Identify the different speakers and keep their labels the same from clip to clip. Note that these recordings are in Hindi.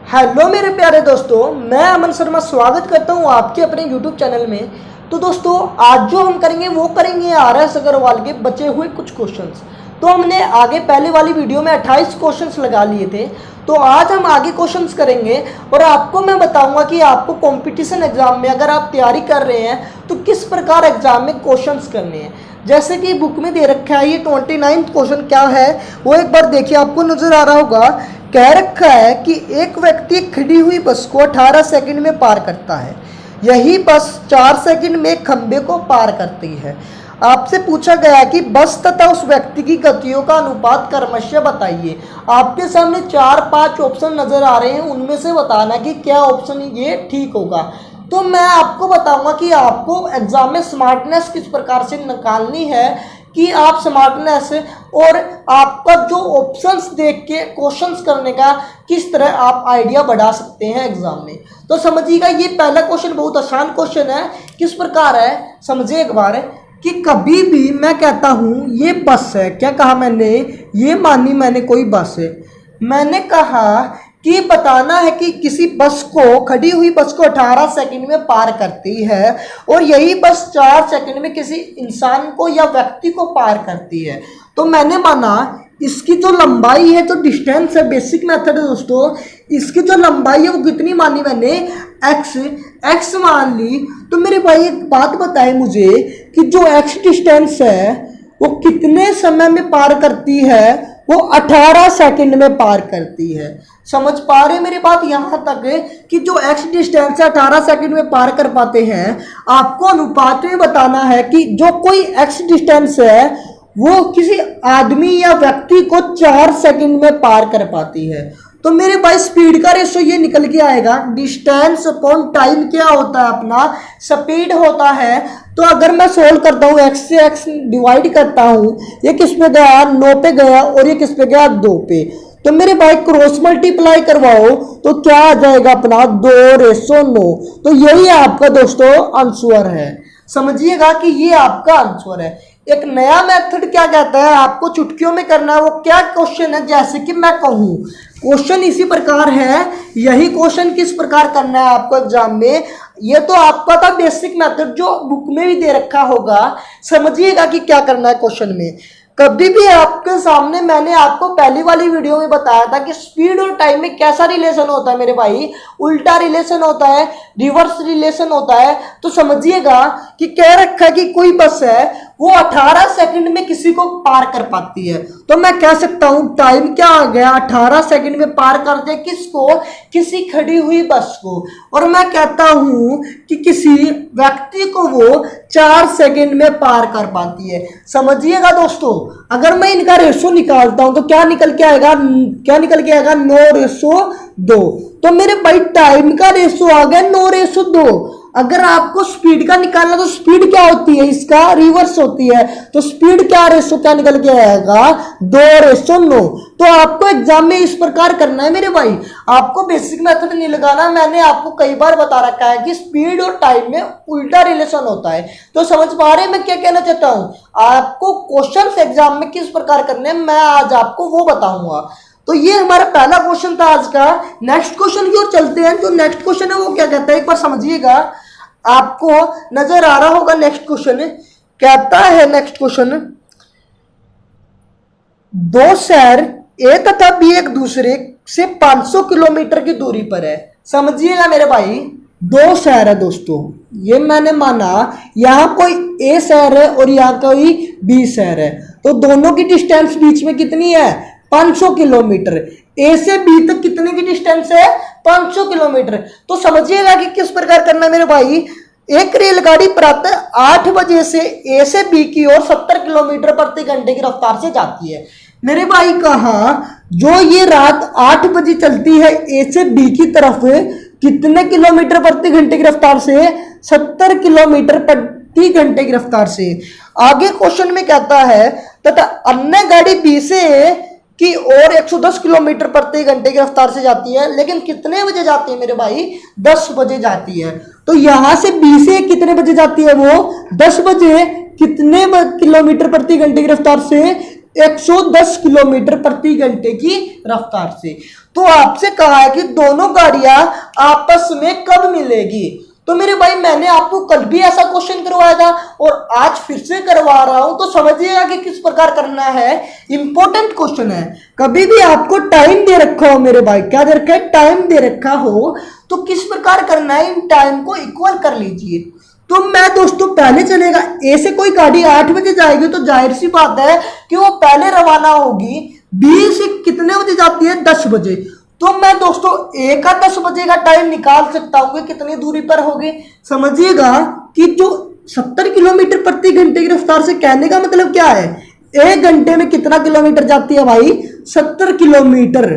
Speaker 1: हेलो मेरे प्यारे दोस्तों, मैं अमन शर्मा स्वागत करता हूं आपके अपने यूट्यूब चैनल में। तो दोस्तों, आज जो हम करेंगे वो करेंगे RS अग्रवाल के बचे हुए कुछ क्वेश्चंस। तो हमने आगे पहले वाली वीडियो में 28 क्वेश्चंस लगा लिए थे। तो आज हम आगे क्वेश्चंस करेंगे और आपको मैं बताऊंगा कि आपको कंपटीशन एग्जाम में अगर आप तैयारी कर रहे हैं तो किस प्रकार एग्जाम में क्वेश्चंस करने हैं। जैसे कि बुक में दे रखा है, ये 29 क्वेश्चन क्या है वो एक बार देखिए, आपको नजर आ रहा होगा। कह रखा है कि एक व्यक्ति खड़ी हुई बस को 18 सेकंड में पार करता है। यही बस 4 सेकंड में खंबे को पार करती है। आपसे पूछा गया कि बस तथा उस व्यक्ति की गतियों का अनुपात क्रमशः बताइए। आपके सामने 4-5 ऑप्शन नजर आ रहे हैं, उनमें से बताना कि क्या ऑप्शन ये ठीक होगा। तो मैं आपको बताऊंगा कि आपको एग्जाम में स्मार्टनेस किस प्रकार से निकालनी है, कि आप स्मार्टनेस और आपका जो ऑप्शंस देख के क्वेश्चंस करने का किस तरह आप आइडिया बढ़ा सकते हैं एग्जाम में। तो समझिएगा, ये पहला क्वेश्चन बहुत आसान क्वेश्चन है। किस प्रकार है समझिए एक बार, कि कभी भी मैं कहता हूं ये बस है, क्या कहा मैंने, ये मानी मैंने कोई बस है। मैंने कहा कि बताना है कि किसी बस को, खड़ी हुई बस को 18 सेकंड में पार करती है और यही बस 4 सेकंड में किसी इंसान को या व्यक्ति को पार करती है। तो मैंने माना इसकी जो लंबाई है, जो डिस्टेंस है, बेसिक मेथड है दोस्तों, इसकी जो लंबाई है वो कितनी मानी मैंने, x मान ली। तो मेरे भाई एक बात बताए मुझे कि जो x डिस्टेंस है वो कितने समय में पार करती है, वो 18 सेकंड में पार करती है। समझ पा रहे मेरी बात यहाँ तक कि जो x डिस्टेंस है 18 सेकंड में पार कर पाते हैं। आपको अनुपात में बताना है कि जो कोई x डिस्टेंस है वो किसी आदमी या व्यक्ति को 4 सेकंड में पार कर पाती है। तो मेरे भाई स्पीड का रेशो ये निकल के आएगा, डिस्टेंस अपॉन टाइम क्या होता है अपना, स्पीड होता है। तो अगर मैं सोल्व करता हूँ, x से x डिवाइड करता हूँ, ये किस पे गया, 9 पे गया और ये किस पे गया, 2 पे। तो मेरे भाई क्रॉस मल्टीप्लाई करवाओ तो क्या आ जाएगा अपना, 2:9। तो यही आपका दोस्तों आंसर है। समझिएगा कि ये आपका आंसर है। एक नया मेथड क्या कहता है, आपको चुटकियों में करना है। वो क्या क्वेश्चन है, जैसे कि मैं कहूँ क्वेश्चन इसी प्रकार है, यही क्वेश्चन किस प्रकार करना है आपको एग्जाम में। ये तो आपका था बेसिक मेथड जो बुक में भी दे रखा होगा। समझिएगा कि क्या करना है क्वेश्चन में। कभी भी आपके सामने मैंने आपको पहली वाली वीडियो में बताया था कि स्पीड और टाइम में कैसा रिलेशन होता है मेरे भाई, उल्टा रिलेशन होता है, रिवर्स रिलेशन होता है। तो समझिएगा कि कह रखा है कि कोई बस है वो 18 सेकंड में किसी को पार कर पाती है। तो मैं कह सकता हूं टाइम क्या आ गया, 18 सेकंड में पार करते हैं किसको, किसी खड़ी हुई बस को। और मैं कहता हूं कि किसी व्यक्ति को वो 4 सेकंड में पार कर पाती है। समझिएगा दोस्तों, अगर मैं इनका रेशो निकालता हूं तो क्या निकल के आएगा, 9:2। तो मेरे भाई टाइम का रेशो आ गया 9:2। अगर आपको स्पीड का निकालना तो स्पीड क्या होती है, इसका रिवर्स होती है। तो स्पीड क्या रेशो क्या निकल के आएगा, 2:9। तो आपको एग्जाम में इस प्रकार करना है मेरे भाई, आपको बेसिक मेथड नहीं लगाना। मैंने आपको कई बार बता रखा है कि स्पीड और टाइम में उल्टा रिलेशन होता है। तो समझ पा रहे हैं मैं क्या कहना चाहता हूं। आपको क्वेश्चन एग्जाम में किस प्रकार करने हैं मैं आज आपको वो बताऊंगा। तो ये हमारा पहला क्वेश्चन था आज का। नेक्स्ट क्वेश्चन की ओर चलते हैं। जो नेक्स्ट क्वेश्चन है वो क्या कहता है, एक बार समझिएगा, आपको नजर आ रहा होगा। नेक्स्ट क्वेश्चन कहता है, नेक्स्ट क्वेश्चन, 2 शहर ए तथा बी एक दूसरे से 500 किलोमीटर की दूरी पर है। समझिएगा मेरे भाई, 2 शहर है दोस्तों। ये मैंने माना यहाँ कोई ए शहर है और यहाँ कोई बी शहर है। तो दोनों की डिस्टेंस बीच में कितनी है, 500 किलोमीटर। ए से बी तक कितने की डिस्टेंस है, 500 किलोमीटर। तो समझिएगा कि किस प्रकार करना है मेरे भाई। एक रेलगाड़ी प्रातः 8 बजे से ए से बी की ओर 70 किलोमीटर प्रति घंटे की रफ्तार से जाती है। मेरे भाई कहा जो ये रात 8 बजे चलती है ए से बी की तरफ, कितने किलोमीटर प्रति घंटे की रफ्तार से, 70 किलोमीटर प्रति घंटे की रफ्तार से। आगे क्वेश्चन में कहता है तथा अन्य गाड़ी बी से की ओर 110 किलोमीटर प्रति घंटे की रफ्तार से जाती है, लेकिन कितने बजे जाती है मेरे भाई, 10 बजे जाती है। तो यहां से बी से कितने बजे जाती है, वो 10 बजे कितने किलोमीटर प्रति घंटे की रफ्तार से, 110 किलोमीटर प्रति घंटे की रफ्तार से। तो आपसे कहा है कि दोनों गाड़ियां आपस में कब मिलेगी। तो मेरे भाई मैंने आपको कल भी ऐसा क्वेश्चन करवाया था और आज फिर से करवा रहा हूं, तो समझिएगा कि किस प्रकार करना है। इंपॉर्टेंट क्वेश्चन है। कभी भी आपको टाइम दे रखा हो मेरे भाई, क्या दे रखा है, टाइम दे रखा हो, तो किस प्रकार करना है, इन टाइम को इक्वल कर लीजिए। तो मैं दोस्तों पहले चलेगा, ए से कोई गाड़ी 8 बजे जाएगी तो जाहिर सी बात है कि वो पहले रवाना होगी। बी से कितने बजे जाती है, 10 बजे। तो मैं दोस्तों ए का 10 बजे का टाइम निकाल सकता हूं कि कितनी दूरी पर होगी। समझिएगा कि जो 70 किलोमीटर प्रति घंटे की रफ्तार से कहने का मतलब क्या है, 1 घंटे में कितना किलोमीटर जाती है भाई, 70 किलोमीटर।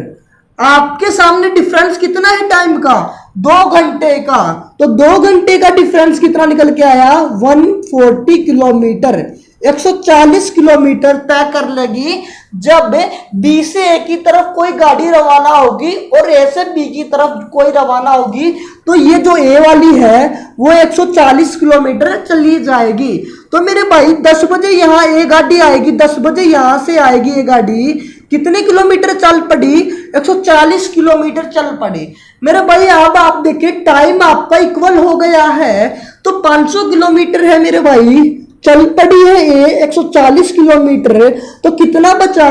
Speaker 1: आपके सामने डिफरेंस कितना है टाइम का, 2 घंटे का। तो 2 घंटे का डिफरेंस कितना निकल के आया, 140 किलोमीटर। 140 किलोमीटर तय कर लेगी जब बी से ए की तरफ कोई गाड़ी रवाना होगी और ए से बी की तरफ कोई रवाना होगी। तो ये जो ए वाली है वो 140 किलोमीटर चली जाएगी। तो मेरे भाई 10 बजे यहाँ ए गाड़ी आएगी, 10 बजे यहां से आएगी ये गाड़ी, कितने किलोमीटर चल पड़ी, 140 किलोमीटर चल पड़ी। मेरे भाई अब आप देखिए टाइम आपका इक्वल हो गया है। तो 500 किलोमीटर है मेरे भाई, चल पड़ी है ए 140 किलोमीटर। तो कितना बचा,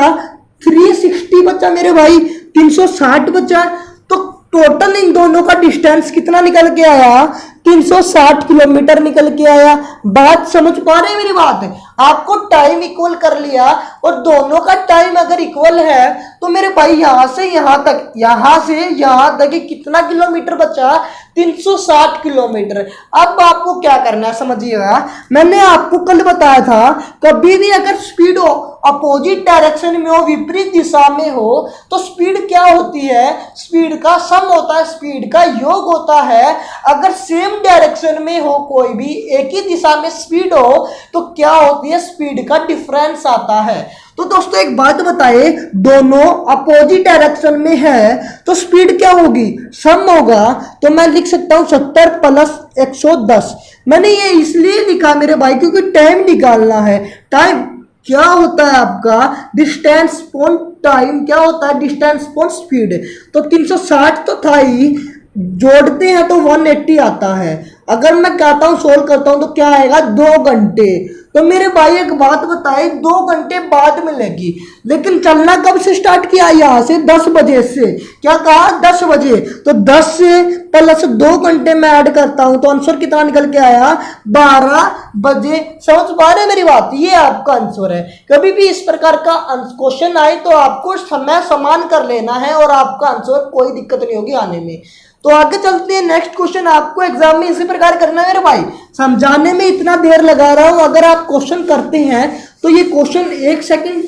Speaker 1: 360 बचा मेरे भाई, 360 बचा। तो टोटल इन दोनों का डिस्टेंस कितना निकल के आया, 360 किलोमीटर निकल के आया। बात समझ पा रहे हैं मेरी बात, आपको टाइम इक्वल कर लिया और दोनों का टाइम अगर इक्वल है तो मेरे भाई यहां से यहां तक, यहां से यहां तक कितना किलोमीटर बचा, 360 किलोमीटर। अब आपको क्या करना है समझिएगा, मैंने आपको कल बताया था कभी भी अगर स्पीड अपोजिट डायरेक्शन में हो, विपरीत दिशा में हो, तो स्पीड क्या होती है, स्पीड का सम होता है, स्पीड का योग होता है। अगर सेम डायरेक्शन में हो, कोई भी एक ही दिशा में स्पीड हो, तो क्या होती है, स्पीड का डिफरेंस आता है। तो दोस्तों एक बात बताए, दोनों अपोजिट डायरेक्शन में है तो स्पीड क्या होगी, सम होगा। तो मैं लिख सकता हूं 70 प्लस 110। मैंने ये इसलिए लिखा मेरे भाई क्योंकि टाइम निकालना है। टाइम क्या होता है आपका, डिस्टेंस अपॉन टाइम, क्या होता है, डिस्टेंस अपॉन स्पीड। तो 360 तो था ही, जोड़ते हैं तो 180 आता है। अगर मैं कहता हूं सोल्व करता हूं तो क्या आएगा, 2 घंटे। तो मेरे भाई एक बात बताए, 2 घंटे बाद मिलेगी, लेकिन चलना कब से स्टार्ट किया, यहां से 10 बजे से। क्या कहा, 10 बजे। तो 10 से प्लस 2 घंटे में ऐड करता हूं तो आंसर कितना निकल के आया, 12 बजे। समझ पा रहे मेरी बात, ये आपका आंसर है। कभी भी इस प्रकार का क्वेश्चन आए तो आपको समय समान कर लेना है और आपका आंसर कोई दिक्कत नहीं होगी आने में। तो आगे चलते हैं, नेक्स्ट क्वेश्चन आपको एग्जाम में इसी प्रकार करना है मेरे भाई। समझाने में इतना देर लगा रहा हूं, अगर आप क्वेश्चन करते हैं तो ये क्वेश्चन 1 सेकंड,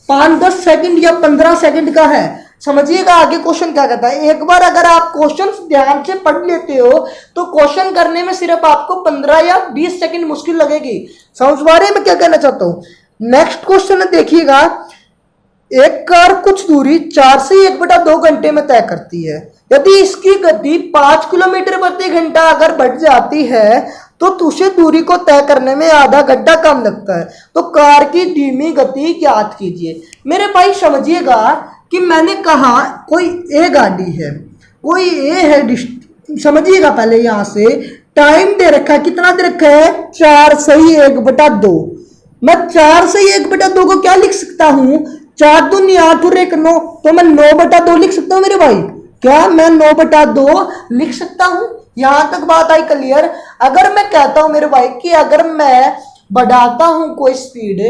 Speaker 1: 5-10 सेकंड या 15 सेकंड का है। समझिएगा आगे क्वेश्चन क्या कहता है। एक बार अगर आप क्वेश्चन ध्यान से पढ़ लेते हो तो क्वेश्चन करने में सिर्फ आपको 15 या 20 सेकंड मुश्किल लगेगी। समझ पा रहे हैं मैं क्या कहना चाहता हूं। नेक्स्ट क्वेश्चन देखिएगा, एक कार कुछ दूरी 4 से 1/2 घंटे में तय करती है। यदि इसकी गति 5 किलोमीटर प्रति घंटा अगर बढ़ जाती है तो उसे दूरी को तय करने में आधा घंटा कम लगता है। तो कार की धीमी गति ज्ञात कीजिए। मेरे भाई समझिएगा कि मैंने कहा कोई ए गाड़ी है, कोई ए है, समझिएगा पहले यहां से टाइम दे रखा है, कितना दे रखा है, 4 से 1/2। मैं 4 से 1/2 को क्या लिख सकता हूं, 4 दूनी 8 और 1 9, तो मैं 9/2 लिख सकता हूं मेरे भाई। क्या मैं 9/2 लिख सकता हूं, यहां तक बात आई क्लियर। अगर मैं कहता हूं मेरे भाई कि अगर मैं बढ़ाता हूं कोई स्पीड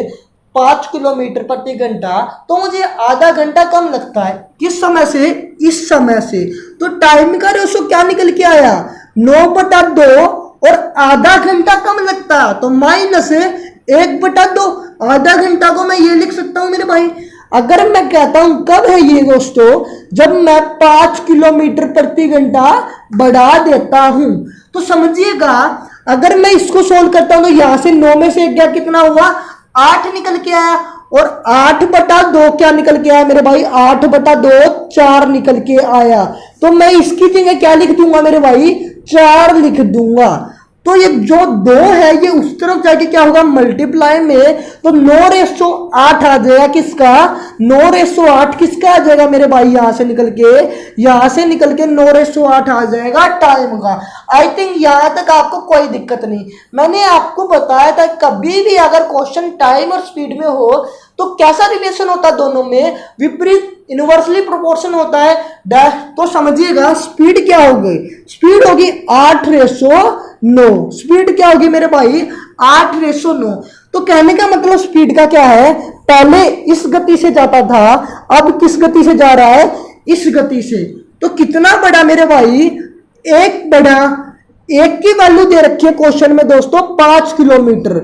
Speaker 1: 5 किलोमीटर प्रति घंटा तो मुझे आधा घंटा कम लगता है, किस समय से, इस समय से। तो टाइम का रेशो क्या निकल के आया, 9/2 और आधा घंटा कम लगता है तो माइनस 1/2। आधा घंटा को मैं ये लिख सकता हूं मेरे भाई। अगर मैं कहता हूं कब है ये दोस्तों, जब मैं 5 किलोमीटर प्रति घंटा बढ़ा देता हूं। तो समझिएगा अगर मैं इसको सोल्व करता हूं तो यहां से 9 में से 1 गया, कितना हुआ, 8 निकल के आया। और 8/2 क्या निकल के आया मेरे भाई, 8/2 4 निकल के आया। तो मैं इसकी जगह क्या लिख दूंगा मेरे भाई, 4 लिख दूंगा। तो ये जो 2 है ये उस तरफ जाके क्या होगा मल्टीप्लाई में, तो 9:8 आ जाएगा किसका, 9:8 किसका आ जाएगा मेरे भाई, यहां से निकल के 9:8 आ जाएगा टाइम का। आई थिंक यहां तक आपको कोई दिक्कत नहीं। मैंने आपको बताया था कभी भी अगर क्वेश्चन टाइम और स्पीड में हो तो कैसा रिलेशन होता है दोनों में, विपरीत इनवर्सली प्रोपोर्शन होता है डैश। तो समझिएगा स्पीड क्या होगी, स्पीड होगी 8:9। स्पीड क्या होगी मेरे भाई 8:9। तो कहने का मतलब स्पीड का क्या है, पहले इस गति से जाता था, अब किस गति से जा रहा है, इस गति से। तो कितना बड़ा मेरे भाई, एक बड़ा, एक की वैल्यू दे रखी है क्वेश्चन में दोस्तों 5 किलोमीटर।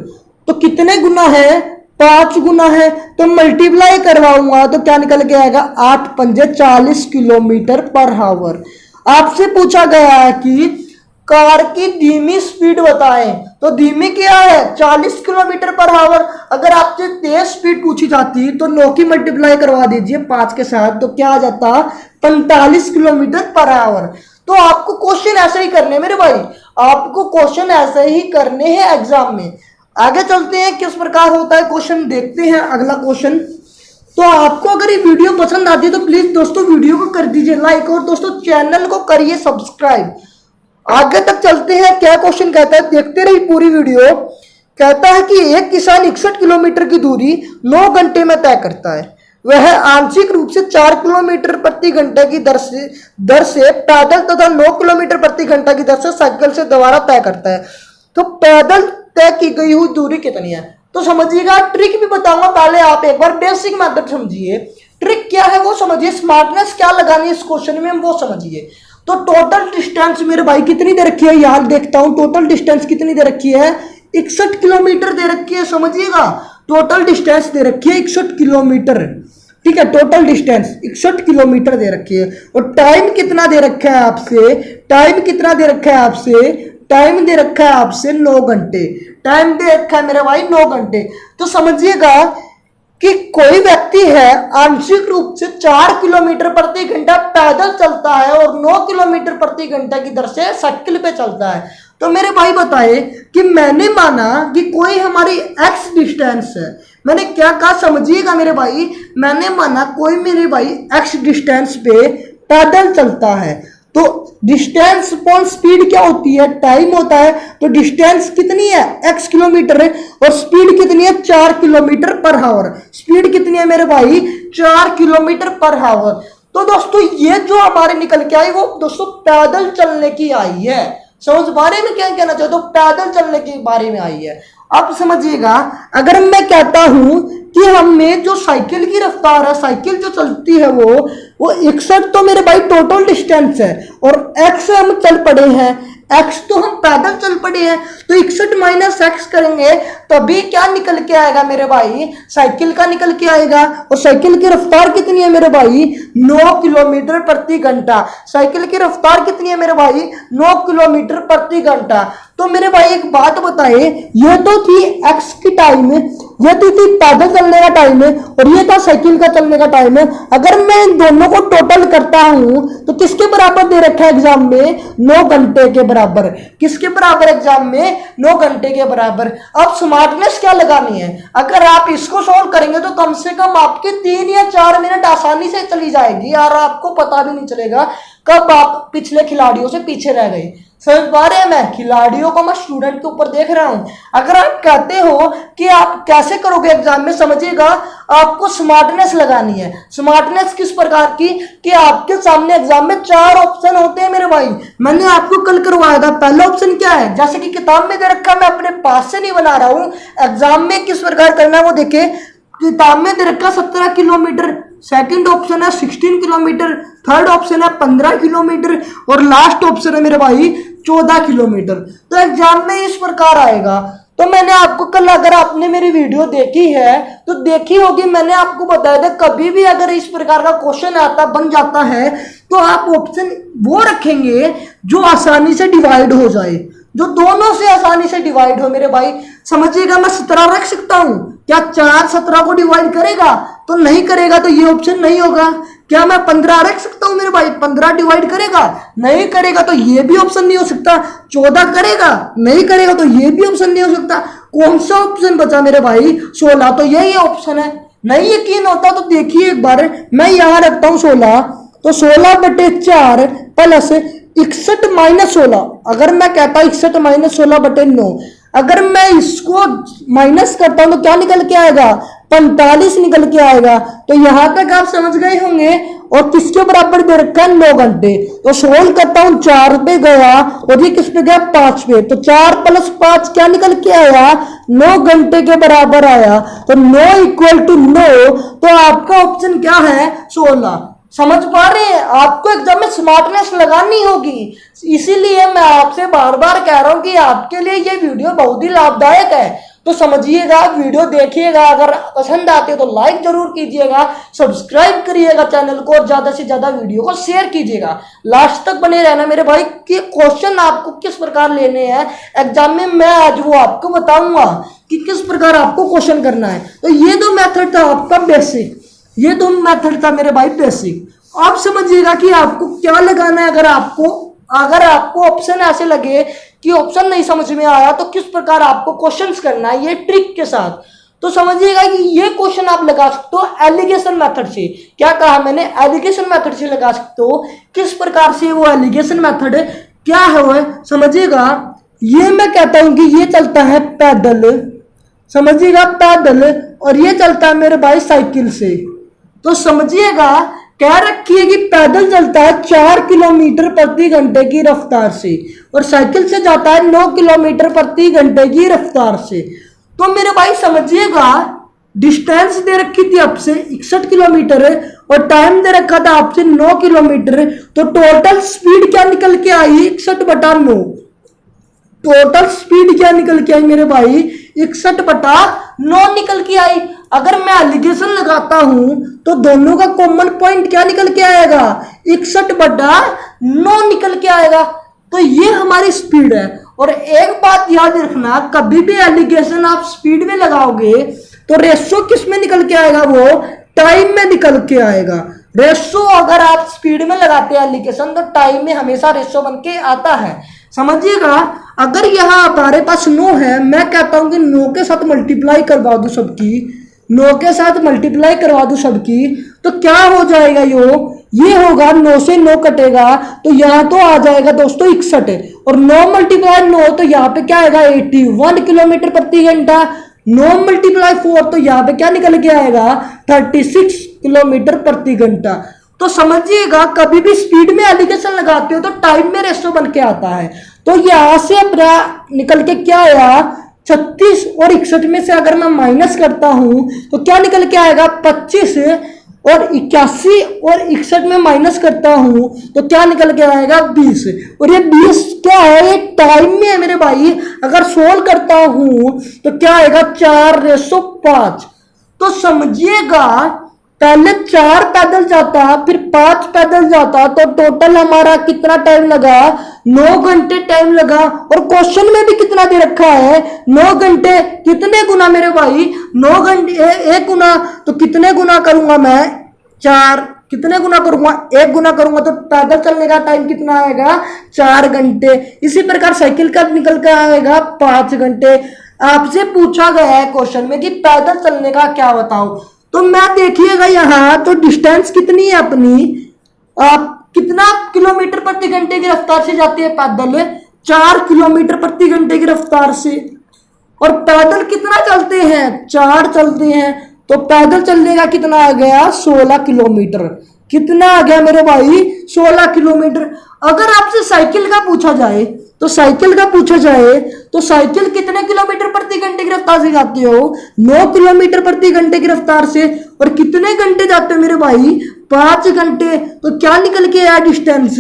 Speaker 1: तो कितने गुना है, 5 गुना है। तो मल्टीप्लाई करवाऊंगा तो क्या निकल के आएगा, 8 पंजे 40 किलोमीटर पर आवर। आपसे पूछा गया है कि कार की धीमी स्पीड बताएं, तो धीमी क्या है 40 किलोमीटर पर आवर। अगर आपसे तेज स्पीड पूछी जाती तो 9 की मल्टीप्लाई करवा दीजिए 5 के साथ, तो क्या आ जाता 45 किलोमीटर पर आवर। तो आपको क्वेश्चन ऐसे ही करने मेरे भाई, आपको क्वेश्चन ऐसे ही करने हैं एग्जाम में। आगे चलते हैं किस प्रकार होता है क्वेश्चन, देखते हैं अगला क्वेश्चन। तो आपको अगर ये वीडियो पसंद आती है तो प्लीज दोस्तों वीडियो को कर दीजिए लाइक, और दोस्तों चैनल को करिए सब्सक्राइब। आगे तक चलते हैं, क्या क्वेश्चन कहता है देखते रहिए पूरी वीडियो। कहता है कि एक किसान 61 किलोमीटर की दूरी 9 घंटे में तय करता है। वह आंशिक रूप से 4 किलोमीटर प्रति घंटे की दर से पैदल तथा 9 किलोमीटर प्रति घंटा की दर से साइकिल से दोबारा तय करता है। तो पैदल तय की गई हुई दूरी कितनी है। तो समझिएगा, ट्रिक भी बताऊंगा, पहले आप एक बार बेसिक मेथड समझिए। ट्रिक क्या है वो समझिए, स्मार्टनेस क्या लगानी है इस क्वेश्चन में वो समझिए। तो टोटल डिस्टेंस मेरे भाई कितनी दे रखी है, यार देखता हूं टोटल डिस्टेंस कितनी दे रखी है, 61 किलोमीटर दे रखी है। समझिएगा टोटल डिस्टेंस दे रखी है 61 किलोमीटर, ठीक है। टोटल डिस्टेंस 61 किलोमीटर दे रखी है। और टाइम कितना दे रखा है आपसे, टाइम कितना दे रखा है आपसे, टाइम दे रखा है आपसे 9 घंटे। टाइम दे रखा है मेरे भाई 9 घंटे। तो समझिएगा कि कोई व्यक्ति है आंशिक रूप से 4 किलोमीटर प्रति घंटा पैदल चलता है और 9 किलोमीटर प्रति घंटा की दर से साइकिल पे चलता है। तो मेरे भाई बताए कि मैंने माना कि कोई हमारी एक्स डिस्टेंस है। मैंने क्या कहा समझिएगा मेरे भाई, मैंने माना कोई मेरे भाई एक्स डिस्टेंस पे पैदल चलता है। तो डिस्टेंस अपॉन स्पीड क्या होती है, टाइम होता है। तो डिस्टेंस कितनी है x किलोमीटर है और स्पीड कितनी है 4 किलोमीटर पर आवर। स्पीड कितनी है मेरे भाई 4 किलोमीटर पर आवर। तो दोस्तों ये जो हमारे निकल के आई वो दोस्तों पैदल चलने की आई है। समझ बारे में क्या कहना चाहते हो, पैदल चलने के बारे में आई है। अब समझिएगा, अगर मैं कहता हूं कि हमें जो साइकिल की रफ्तार है, साइकिल जो चलती है वो 61 तो मेरे भाई टोटल डिस्टेंस है और x से हम चल पड़े हैं, x तो हम पैदल चल पड़े हैं। तो 61 माइनस x करेंगे तभी क्या निकल के आएगा मेरे भाई, साइकिल का निकल के आएगा। और साइकिल की रफ्तार कितनी है मेरे भाई 9 किलोमीटर प्रति घंटा। साइकिल की रफ्तार कितनी है मेरे भाई 9 किलोमीटर प्रति घंटा। तो मेरे भाई एक बात बताए, ये तो थी x की टाइम, ये तो थी पैदल चलने का टाइम है और ये था साइकिल का चलने का टाइम है। अगर मैं इन दोनों को टोटल करता हूं तो किसके बराबर दे रखा है एग्जाम में 9 घंटे के बराबर। किसके बराबर एग्जाम में 9 घंटे के बराबर। अब स्मार्टनेस क्या लगानी है, अगर आप इसको सोल्व करेंगे तो कम से कम आपके 3 या 4 मिनट आसानी से चली जाएगी और आपको पता भी नहीं चलेगा कब आप पिछले खिलाड़ियों से पीछे रह गए। समझ पा रहे हैं, मैं खिलाड़ियों को मैं स्टूडेंट के ऊपर देख रहा हूं। अगर आप कहते हो कि आप कैसे करोगे एग्जाम में, समझिएगा आपको स्मार्टनेस लगानी है। स्मार्टनेस किस प्रकार की कि आपके सामने एग्जाम में 4 ऑप्शन होते हैं मेरे भाई। मैंने आपको कल करवाया था, पहला ऑप्शन क्या है, जैसे कि किताब में दे रखा, मैं अपने पास से नहीं बना रहा हूं, एग्जाम में किस प्रकार करना है वो देखे। किताब में दे रखा 17 किलोमीटर, सेकंड ऑप्शन है 16 किलोमीटर, थर्ड ऑप्शन है 15 किलोमीटर और लास्ट ऑप्शन है मेरे भाई 14 किलोमीटर। तो एग्जाम में इस प्रकार आएगा। तो मैंने आपको कल, अगर आपने मेरी वीडियो देखी है तो देखी होगी, मैंने आपको बताया था कभी भी अगर इस प्रकार का क्वेश्चन आता बन जाता है तो आप ऑप्शन वो रखेंगे जो आसानी से डिवाइड हो जाए, जो दोनों से आसानी से डिवाइड हो मेरे भाई। समझिएगा, मैं 17 रख सकता हूं, क्या 4 17 को डिवाइड करेगा, तो नहीं करेगा, तो ये ऑप्शन नहीं होगा। क्या मैं 15 रख सकता हूं मेरे भाई? 15 डिवाइड करेगा? नहीं करेगा, तो ये भी ऑप्शन नहीं हो सकता। 14 करेगा? नहीं करेगा, तो ये भी ऑप्शन नहीं हो सकता। कौन सा ऑप्शन बचा मेरे भाई? 16। तो यही ऑप्शन है। नहीं यकीन होता तो देखिए एक बार, मैं यहां रखता हूं 16, तो 16/4 प्लस 61 माइनस 16। अगर मैं कहता हूं 61 माइनस 16/9, अगर मैं इसको माइनस करता हूं तो क्या निकल के आएगा? 45 निकल के आएगा। तो यहां तक आप समझ गए होंगे। और किसके बराबर दे रखा है? 9 घंटे। तो सोल्व करता हूं, 4 पे गया और ये किस पे गया? 5 पे। तो 4 + 5 क्या निकल के आया? 9 घंटे के बराबर आया। तो 9 = 9। तो आपका ऑप्शन क्या है? 16। समझ पा रहे हैं? आपको एग्जाम में स्मार्टनेस लगानी होगी, इसीलिए मैं आपसे बार बार कह रहा हूं कि आपके लिए ये वीडियो बहुत ही लाभदायक है। तो समझिएगा, वीडियो देखिएगा, अगर पसंद आते तो लाइक जरूर कीजिएगा, सब्सक्राइब करिएगा चैनल को और ज्यादा से ज्यादा वीडियो को शेयर कीजिएगा। लास्ट तक बने रहना मेरे भाई कि क्वेश्चन आपको किस प्रकार लेने हैं एग्जाम में, मैं आज वो आपको बताऊंगा कि किस प्रकार आपको क्वेश्चन करना है। तो ये दो मेथड था आपका बेसिक, ये दो मेथड था मेरे भाई बेसिक। आप समझिएगा कि आपको क्या लगाना है। अगर आपको ऑप्शन ऐसे लगे कि ऑप्शन नहीं समझ में आया तो किस प्रकार आपको क्वेश्चंस करना है ये ट्रिक के साथ, तो समझिएगा कि ये क्वेश्चन आप लगा सकते हो एलिगेशन मेथड से। क्या कहा मैंने? एलिगेशन मेथड से लगा सकते हो। किस प्रकार से वो एलिगेशन मेथड क्या है वो समझिएगा। ये मैं कहता हूं कि ये चलता है पैदल, समझिएगा पैदल, और ये चलता है मेरे भाई साइकिल से। तो समझिएगा कह रखी है कि पैदल चलता है 4 किलोमीटर प्रति घंटे की रफ्तार से और साइकिल से जाता है 9 किलोमीटर प्रति घंटे की रफ्तार से। तो मेरे भाई समझिएगा, डिस्टेंस दे रखी थी आपसे 61 किलोमीटर और टाइम दे रखा था आपसे 9 किलोमीटर। तो टोटल स्पीड क्या निकल के आई? 61/9। टोटल स्पीड क्या निकल के आई मेरे भाई? 61/9 निकल के आई। अगर मैं एलिगेशन लगाता हूं तो दोनों का कॉमन पॉइंट क्या निकल के आएगा? 61/9 निकल के आएगा। तो ये हमारी स्पीड है। और एक बात याद रखना, कभी भी एलिगेशन आप स्पीड में लगाओगे तो रेशो किस में निकल के आएगा? वो टाइम में निकल के आएगा। रेशो अगर आप स्पीड में लगाते हैं एलिगेशन तो टाइम में हमेशा रेशो बन के आता है। समझिएगा, अगर यहाँ हमारे पास 9 है, मैं कहता हूं कि 9 के साथ मल्टीप्लाई करवा दो सबकी, 9 के साथ मल्टीप्लाई करवा दो सबकी, तो क्या हो जाएगा? ये होगा 9 से 9 कटेगा तो यहाँ तो आ जाएगा दोस्तों 61 और 9 × 9 तो यहाँ पे क्या आएगा? 81 किलोमीटर प्रति घंटा। 9 × 4 तो यहाँ पे क्या निकल के आएगा? 36 किलोमीटर प्रति घंटा। तो समझिएगा, कभी भी स्पीड में एलिगेशन लगाते हो तो टाइम में रेशो बन के आता है। तो यहां से अपना निकल के क्या आया? 36 और 61 में से अगर मैं माइनस करता हूं तो क्या निकल के आएगा? 25 और 81 और 61 में माइनस करता हूं तो क्या निकल के आएगा? 20। और ये 20 क्या है? ये टाइम में है मेरे भाई। अगर सोल्व करता हूं तो क्या आएगा? 4/5। तो समझिएगा, पहले 4 पैदल जाता फिर 5 पैदल जाता तो टोटल हमारा कितना टाइम लगा? 9 घंटे टाइम लगा। और क्वेश्चन में भी कितना दे रखा है? 9 घंटे। कितने गुना मेरे भाई? 9 घंटे 1 गुना, तो कितने गुना करूंगा मैं? 4। कितने गुना करूंगा? 1 गुना करूंगा तो पैदल चलने का टाइम कितना आएगा? 4 घंटे। इसी प्रकार साइकिल का निकल कर आएगा 5 घंटे। आपसे पूछा गया है क्वेश्चन में कि पैदल चलने का क्या बताओ, तो मैं देखिएगा यहाँ तो डिस्टेंस कितनी है अपनी, आप कितना किलोमीटर प्रति घंटे की रफ्तार से जाती है पैदल? 4 किलोमीटर प्रति घंटे की रफ्तार से। और पैदल कितना चलते हैं? 4 चलते हैं। तो पैदल चलने का कितना आ गया? 16 किलोमीटर। कितना आ गया मेरे भाई? 16 किलोमीटर। अगर आपसे साइकिल का पूछा जाए तो साइकिल कितने किलोमीटर प्रति घंटे की रफ्तार से जाती हो? 9 किलोमीटर प्रति घंटे की रफ्तार से। और कितने घंटे जाते हो मेरे भाई? 5 घंटे। तो क्या निकल के आया डिस्टेंस?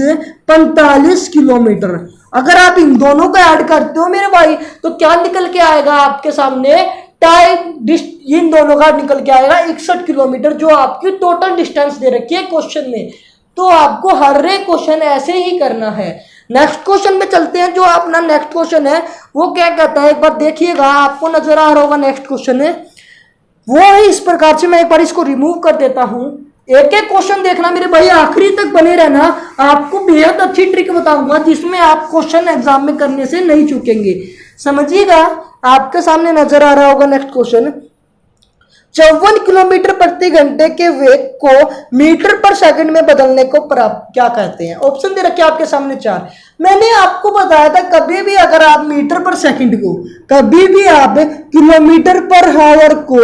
Speaker 1: 45 किलोमीटर। अगर आप इन दोनों को ऐड करते हो मेरे भाई तो क्या निकल के आएगा आपके सामने? टाइम इन दोनों का निकल के आएगा 61 किलोमीटर, जो आपकी टोटल डिस्टेंस दे रखी है क्वेश्चन में। तो आपको हर एक क्वेश्चन ऐसे ही करना है। नेक्स्ट क्वेश्चन में चलते हैं। जो अपना नेक्स्ट क्वेश्चन है वो क्या कहता है, एक बार देखिएगा, आपको नजर आ रहा होगा। नेक्स्ट क्वेश्चन है वो है इस प्रकार से, मैं एक बार इसको रिमूव कर देता हूं। एक एक क्वेश्चन देखना मेरे भाई, आखिरी तक बने रहना। आपको बेहद अच्छी ट्रिक बताऊंगा जिसमें आप क्वेश्चन एग्जाम में करने से नहीं चूकेंगे। समझिएगा, आपके सामने नजर आ रहा होगा नेक्स्ट क्वेश्चन। 54 किलोमीटर प्रति घंटे के वेग को मीटर पर सेकंड में बदलने को क्या कहते हैं? ऑप्शन दे रखे आपके सामने 4। मैंने आपको बताया था कभी भी अगर आप मीटर पर सेकंड को, कभी भी आप किलोमीटर पर हावर को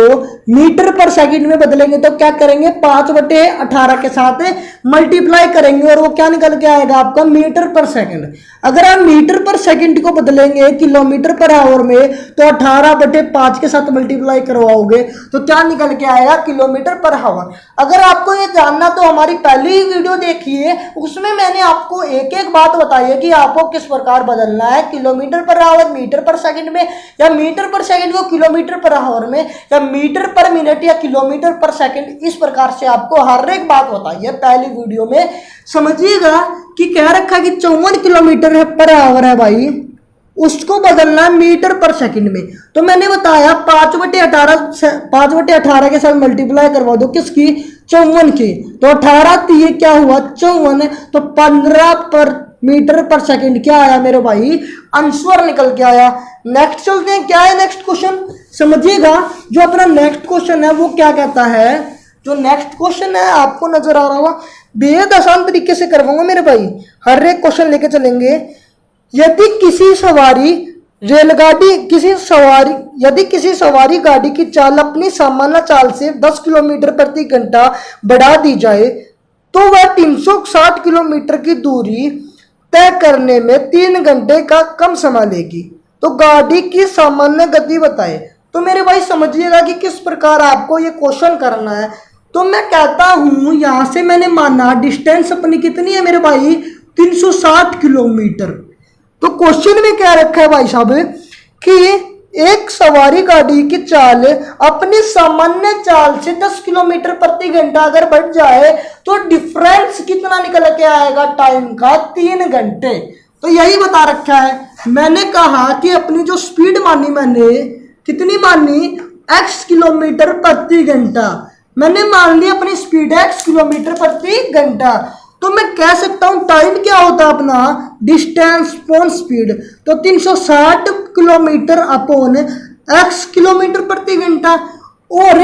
Speaker 1: मीटर पर सेकंड में बदलेंगे तो क्या करेंगे, 5/18 के साथ मल्टीप्लाई करेंगे और वो क्या निकल के आएगा आपका मीटर पर सेकंड। अगर आप मीटर पर सेकंड को बदलेंगे किलोमीटर पर आवर में तो 18/5 के साथ मल्टीप्लाई करवाओगे तो क्या निकल के आएगा, किलोमीटर पर आवर। अगर आपको ये जानना तो हमारी पहली ही वीडियो देखिए, उसमें मैंने आपको एक एक बात बताई है कि आपको किस प्रकार बदलना है, किलोमीटर पर आवर मीटर पर सेकंड में, या मीटर पर सेकंड को किलोमीटर पर आवर में, या मीटर पर मिनट या किलोमीटर पर सेकंड। इस प्रकार से आपको हर एक बात बताई है पहली वीडियो में। समझिएगा कि कह रखा कि 54 किलोमीटर पर आवर है भाई, उसको बदलना मीटर पर सेकंड में। तो मैंने बताया 5/18 के साथ मल्टीप्लाई करवा दो किसकी, 54 की। तो 18 ये क्या हुआ 54, तो 15 पर मीटर पर सेकंड क्या आया मेरे भाई, आंसर निकल के आया। नेक्स्ट चलते हैं, क्या है नेक्स्ट क्वेश्चन समझिएगा। जो अपना नेक्स्ट क्वेश्चन है वो क्या कहता है, जो नेक्स्ट क्वेश्चन है आपको नजर आ रहा होगा, बेहद आसान तरीके से करवाऊंगा मेरे भाई, हर एक क्वेश्चन लेके चलेंगे। यदि किसी सवारी गाड़ी की चाल अपनी सामान्य चाल से 10 किलोमीटर प्रति घंटा बढ़ा दी जाए तो वह 360 किलोमीटर की दूरी तय करने में 3 घंटे का कम समय लेगी। तो गाड़ी की सामान्य गति बताए। तो मेरे भाई समझिएगा कि किस प्रकार आपको ये क्वेश्चन करना है। तो मैं कहता हूं यहां से मैंने माना डिस्टेंस अपनी कितनी है मेरे भाई, 360 किलोमीटर। तो क्वेश्चन में क्या रखा है भाई साहब कि एक सवारी गाड़ी की चाल अपनी सामान्य चाल से 10 किलोमीटर प्रति घंटा अगर बढ़ जाए तो डिफरेंस कितना निकल के आएगा टाइम का, 3 घंटे। तो यही बता रखा है। मैंने कहा कि अपनी जो स्पीड मानी, मैंने कितनी मानी, x किलोमीटर प्रति घंटा। मैंने मान ली अपनी स्पीड x किलोमीटर प्रति घंटा। तो मैं कह सकता हूं टाइम क्या होता है अपना, डिस्टेंस अपॉन स्पीड। तो 360 किलोमीटर अपॉन x किलोमीटर प्रति घंटा और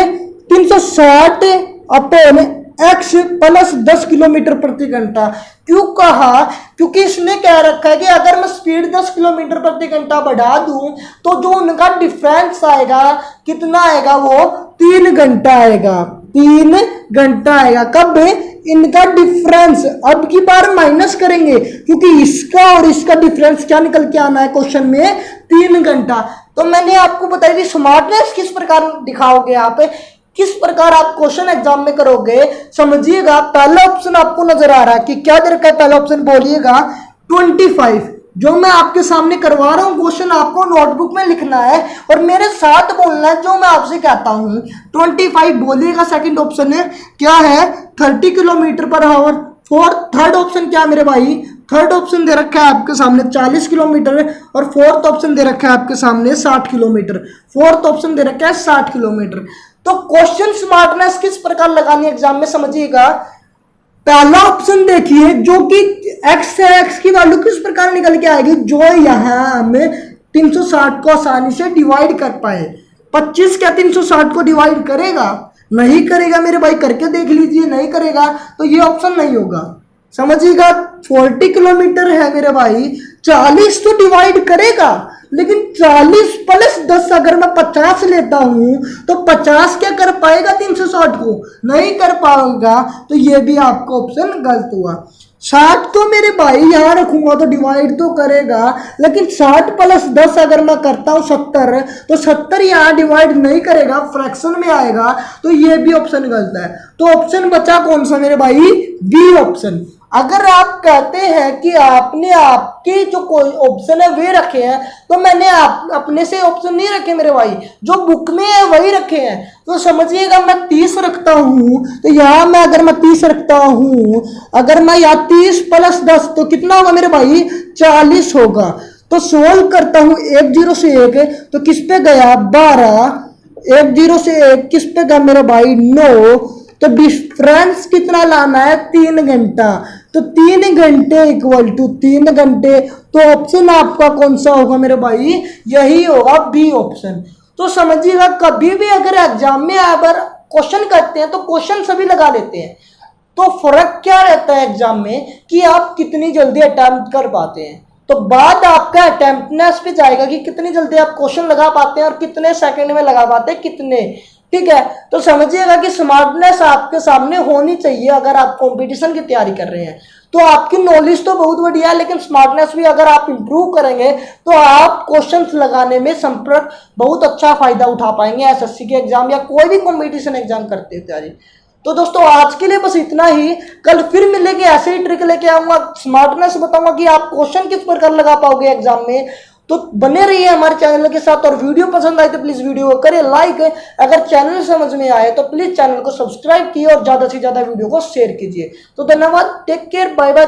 Speaker 1: 360 अपॉन x प्लस 10 किलोमीटर प्रति घंटा। क्यों कहा, क्योंकि इसने कह रखा है कि अगर मैं स्पीड 10 किलोमीटर प्रति घंटा बढ़ा दूं तो जो उनका डिफरेंस आएगा कितना आएगा, वो 3 घंटा आएगा, 3 घंटा आएगा। कब, इनका डिफरेंस अब की बार माइनस करेंगे क्योंकि इसका और इसका डिफरेंस क्या निकल के आना है क्वेश्चन में, 3 घंटा। तो मैंने आपको बताया कि स्मार्टनेस किस प्रकार दिखाओगे आप, किस प्रकार आप क्वेश्चन एग्जाम में करोगे। समझिएगा, पहला ऑप्शन आपको नजर आ रहा है कि क्या दे रखा है, पहला ऑप्शन बोलिएगा 25। जो मैं आपके सामने करवा रहा हूं क्वेश्चन आपको नोटबुक में लिखना है और मेरे साथ बोलना है जो मैं आपसे कहता हूं। 25 बोलिएगा। सेकंड ऑप्शन है क्या है, 30 kilometre per hour. Third option क्या मेरे भाई, थर्ड ऑप्शन दे रखा है आपके सामने 40 किलोमीटर और फोर्थ ऑप्शन दे रखा है आपके सामने 60 किलोमीटर। फोर्थ ऑप्शन दे रखा है 60 किलोमीटर। तो क्वेश्चन स्मार्टनेस किस प्रकार लगानी है एग्जाम में समझिएगा। पहला ऑप्शन देखिए जो कि x से x की वैल्यू किस प्रकार निकल के आएगी, जो यहां हमें 360 को आसानी से डिवाइड कर पाए। 25 क्या 360 को डिवाइड करेगा, नहीं करेगा मेरे भाई, करके देख लीजिए, नहीं करेगा तो ये ऑप्शन नहीं होगा। समझिएगा 40 किलोमीटर है मेरे भाई, 40 तो डिवाइड करेगा लेकिन 40 प्लस 10 अगर मैं 50 लेता हूं तो 50 क्या कर पाएगा 360 को, नहीं कर पाएगा। तो ये भी आपका ऑप्शन गलत हुआ। 60 तो मेरे भाई यहां रखूंगा तो डिवाइड तो करेगा, लेकिन 60 प्लस 10 अगर मैं करता हूं 70 तो 70 यहां डिवाइड नहीं करेगा, फ्रैक्शन में आएगा। तो ये भी ऑप्शन गलत है। तो ऑप्शन बचा कौन सा मेरे भाई, बी ऑप्शन। अगर आप कहते हैं कि आपने आपके जो कोई ऑप्शन है वे रखे हैं तो मैंने अपने से ऑप्शन नहीं रखे मेरे भाई, जो बुक में है वही रखे हैं। तो समझिएगा मैं 30 रखता हूं तो यहां मैं अगर मैं 30 रखता हूं, अगर मैं यहाँ 30 प्लस 10 तो कितना होगा मेरे भाई, 40 होगा। तो सोल्व करता हूं 1 0 से 1 तो किस पे गया 12, 1 0 से 1 किस पे गया मेरे भाई 9, तो डिफरेंस कितना लाना है, 3 घंटा। तो 3 घंटे इक्वल टू 3 घंटे, तो ऑप्शन आपका कौन सा होगा मेरे भाई, यही होगा बी ऑप्शन। तो समझिएगा कभी भी अगर एग्जाम में अगर क्वेश्चन करते हैं तो क्वेश्चन सभी लगा लेते हैं, तो फर्क क्या रहता है एग्जाम में कि आप कितनी जल्दी अटेम्प्ट कर पाते हैं। तो बात आपका अटेम्प्टनेस पे जाएगा कि कितनी जल्दी आप क्वेश्चन लगा पाते हैं और कितने सेकंड में लगा पाते हैं, कितने, ठीक है। तो समझिएगा कि स्मार्टनेस आपके सामने होनी चाहिए अगर आप कंपटीशन की तैयारी कर रहे हैं। तो आपकी नॉलेज तो बहुत बढ़िया है, लेकिन स्मार्टनेस भी अगर आप इंप्रूव करेंगे तो आप क्वेश्चंस लगाने में संपर्क बहुत अच्छा फायदा उठा पाएंगे एसएससी के एग्जाम या कोई भी कंपटीशन एग्जाम करते हैं तैयारी। तो दोस्तों आज के लिए बस इतना ही, कल फिर मिलेंगे, ऐसे ही ट्रिक लेके आऊंगा, स्मार्टनेस बताऊंगा कि आप क्वेश्चन किस प्रकार लगा पाओगे एग्जाम में। तो बने रहिए हमारे चैनल के साथ, और वीडियो पसंद आए तो प्लीज वीडियो को करें लाइक, अगर चैनल समझ में आए तो प्लीज चैनल को सब्सक्राइब कीजिए और ज्यादा से ज्यादा वीडियो को शेयर कीजिए। तो धन्यवाद, टेक केयर, बाय बाय।